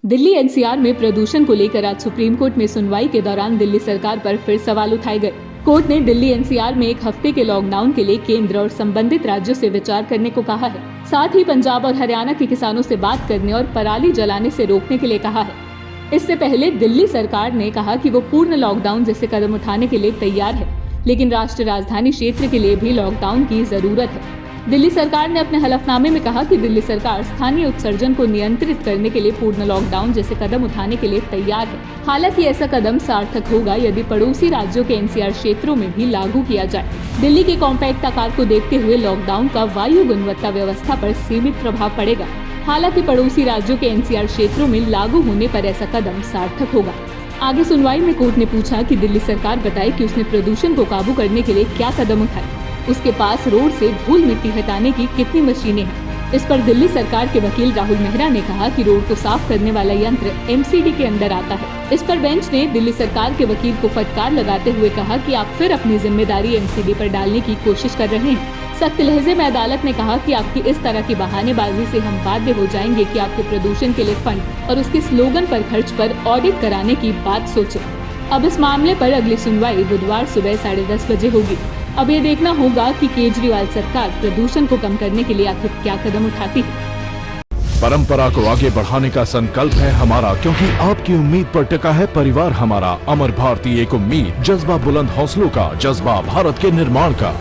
Delhi NCR में प्रदूषण को लेकर आज सुप्रीम कोर्ट में सुनवाई के दौरान दिल्ली सरकार पर फिर सवाल उठाए गए। कोर्ट ने दिल्ली एनसीआर में 1 हफ्ते के लॉकडाउन के लिए केंद्र और संबंधित राज्यों से विचार करने को कहा है। साथ ही पंजाब और हरियाणा के किसानों से बात करने और पराली जलाने से रोकने के लिए कहा है। इससे पहले दिल्ली सरकार ने कहा कि वो पूर्ण लॉकडाउन जैसे कदम उठाने के लिए तैयार है, लेकिन राष्ट्रीय राजधानी क्षेत्र के लिए भी लॉकडाउन की जरूरत है। दिल्ली सरकार ने अपने हलफनामे में कहा कि दिल्ली सरकार स्थानीय उत्सर्जन को नियंत्रित करने के लिए पूर्ण लॉकडाउन जैसे कदम उठाने के लिए तैयार है। हालांकि ऐसा कदम सार्थक होगा यदि पड़ोसी राज्यों के एनसीआर क्षेत्रों में भी लागू किया जाए। दिल्ली के कॉम्पैक्ट आकार को देखते हुए लॉकडाउन का वायु गुणवत्ता व्यवस्था पर सीमित प्रभाव पड़ेगा। हालांकि पड़ोसी राज्यों के एनसीआर क्षेत्रों में लागू होने पर ऐसा कदम सार्थक होगा। आगे सुनवाई में कोर्ट ने पूछा कि दिल्ली सरकार बताए कि उसने प्रदूषण को काबू करने के लिए क्या कदम उठाए। उसके पास रोड से धूल मिट्टी हटाने की कितनी मशीनें हैं। इस पर दिल्ली सरकार के वकील राहुल मेहरा ने कहा कि रोड को साफ करने वाला यंत्र एमसीडी के अंदर आता है। इस पर बेंच ने दिल्ली सरकार के वकील को फटकार लगाते हुए कहा कि आप फिर अपनी जिम्मेदारी एमसीडी पर डालने की कोशिश कर रहे हैं। सख्त लहजे में अदालत ने कहा कि आपकी इस तरह की बहानेबाजी से हम बाध्य हो जाएंगे कि आपके प्रदूषण के लिए फंड और उसके स्लोगन पर खर्च पर ऑडिट कराने की बात सोचें। अब इस मामले पर अगली सुनवाई बुधवार सुबह 10:30 बजे होगी। अब ये देखना होगा कि केजरीवाल सरकार प्रदूषण को कम करने के लिए आखिर क्या कदम उठाती है। परंपरा को आगे बढ़ाने का संकल्प है हमारा, क्योंकि आपकी उम्मीद पर टिका है परिवार हमारा। अमर भारती एक उम्मीद, जज्बा बुलंद हौसलों का, जज्बा भारत के निर्माण का।